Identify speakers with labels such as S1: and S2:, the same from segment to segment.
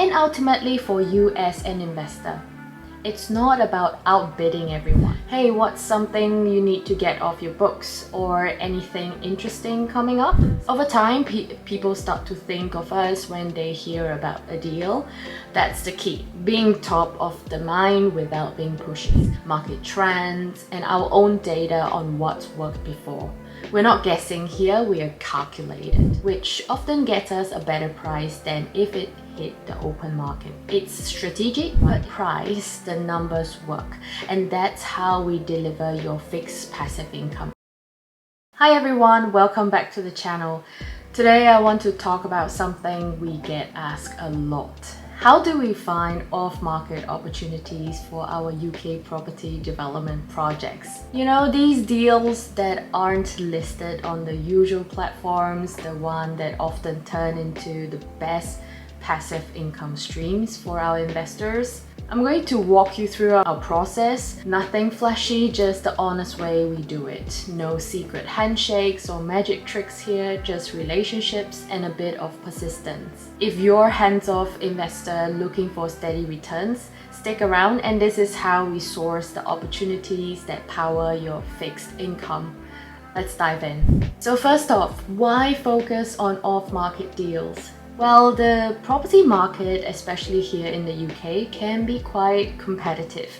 S1: and ultimately for you as an investor. It's not about outbidding everyone. Hey, what's something you need to get off your books, or anything interesting coming up? Over time, people start to think of us when they hear about a deal. That's the key. Being top of the mind without being pushy. Market trends and our own data on what's worked before. We're not guessing here, we are calculated, which often gets us a better price than if it hit the open market. It's strategic, but price, the numbers work. And that's how we deliver your fixed passive income. Hi everyone, welcome back to the channel. Today I want to talk about something we get asked a lot. How do we find off-market opportunities for our UK property development projects? You know, these deals that aren't listed on the usual platforms, the one that often turn into the best passive income streams for our investors. I'm going to walk you through our process. Nothing flashy, just the honest way we do it. No secret handshakes or magic tricks here, just relationships and a bit of persistence. If you're a hands-off investor looking for steady returns, stick around, and this is how we source the opportunities that power your fixed income. Let's dive in. So first off, why focus on off-market deals? Well, the property market, especially here in the UK, can be quite competitive.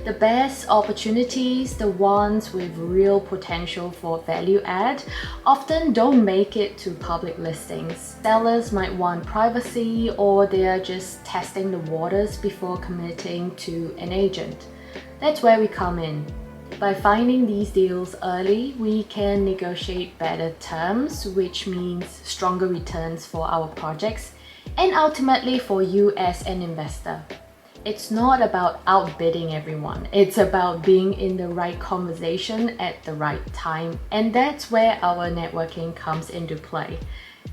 S1: The best opportunities, the ones with real potential for value add, often don't make it to public listings. Sellers might want privacy, or they are just testing the waters before committing to an agent. That's where we come in. By finding these deals early, we can negotiate better terms, which means stronger returns for our projects and ultimately for you as an investor. It's not about outbidding everyone. It's about being in the right conversation at the right time, and that's where our networking comes into play.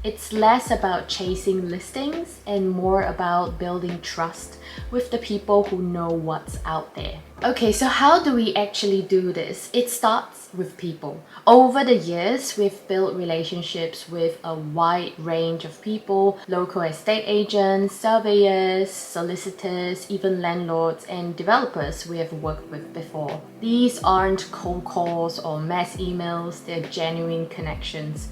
S1: It's less about chasing listings and more about building trust with the people who know what's out there. Okay, so how do we actually do this? It starts with people. Over the years, we've built relationships with a wide range of people: local estate agents, surveyors, solicitors, even landlords and developers we have worked with before. These aren't cold calls or mass emails, they're genuine connections.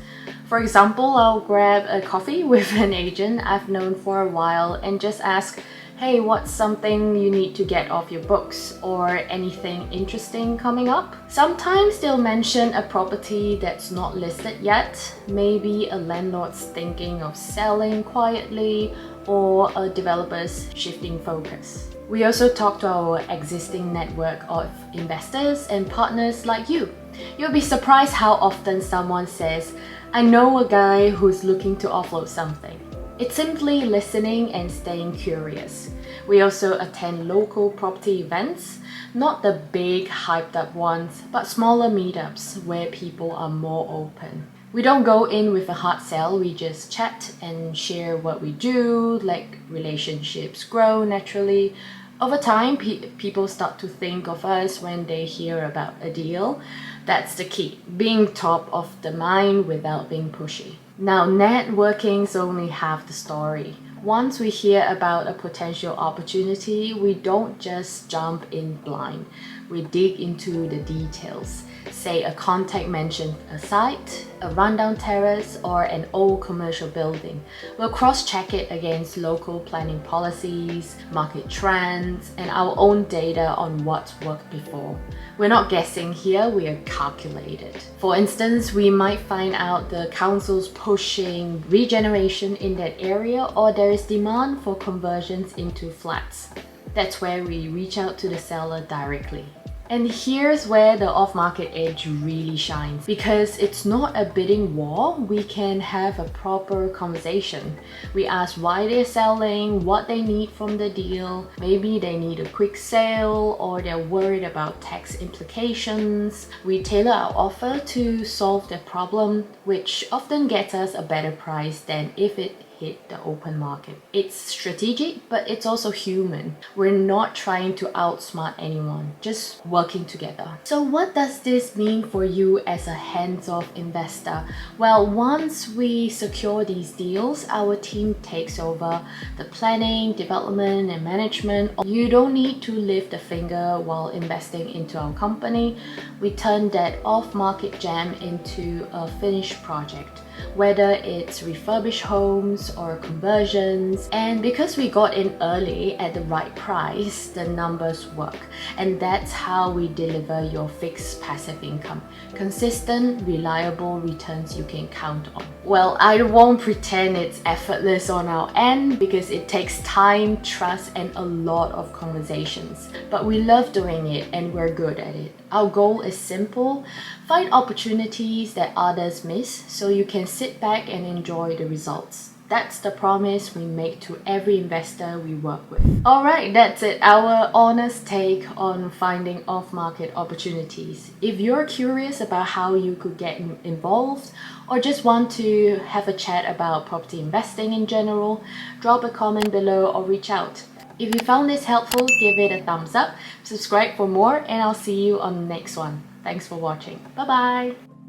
S1: For example, I'll grab a coffee with an agent I've known for a while and just ask, hey, what's something you need to get off your books, or anything interesting coming up? Sometimes they'll mention a property that's not listed yet, maybe a landlord's thinking of selling quietly, or a developer's shifting focus. We also talk to our existing network of investors and partners like you. You'll be surprised how often someone says, I know a guy who's looking to offload something. It's simply listening and staying curious. We also attend local property events, not the big hyped up ones, but smaller meetups where people are more open. We don't go in with a hard sell, we just chat and share what we do, let relationships grow naturally. Over time, people start to think of us when they hear about a deal. That's the key, being top of the mind without being pushy. Now, networking's only half the story. Once we hear about a potential opportunity, we don't just jump in blind. We dig into the details. Say a contact mentioned a site, a rundown terrace, or an old commercial building. We'll cross-check it against local planning policies, market trends, and our own data on what's worked before. We're not guessing here, we are calculated. For instance, we might find out the council's pushing regeneration in that area, or there is demand for conversions into flats. That's where we reach out to the seller directly. And here's where the off-market edge really shines. Because it's not a bidding war, we can have a proper conversation. We ask why they're selling, what they need from the deal. Maybe they need a quick sale, or they're worried about tax implications. We tailor our offer to solve their problem, which often gets us a better price than if it hit the open market. It's strategic, but it's also human. We're not trying to outsmart anyone, just working together. So what does this mean for you as a hands-off investor? Well, once we secure these deals, our team takes over the planning, development, and management. You don't need to lift a finger while investing into our company. We turn that off-market gem into a finished project, whether it's refurbished homes or conversions. And because we got in early at the right price, the numbers work. And that's how we deliver your fixed passive income. Consistent, reliable returns you can count on. Well, I won't pretend it's effortless on our end because it takes time, trust, and a lot of conversations. But we love doing it and we're good at it. Our goal is simple: find opportunities that others miss so you can sit back and enjoy the results. That's the promise we make to every investor we work with. Alright, that's it. Our honest take on finding off-market opportunities. If you're curious about how you could get involved or just want to have a chat about property investing in general, drop a comment below or reach out. If you found this helpful, give it a thumbs up, subscribe for more, and I'll see you on the next one. Thanks for watching. Bye bye!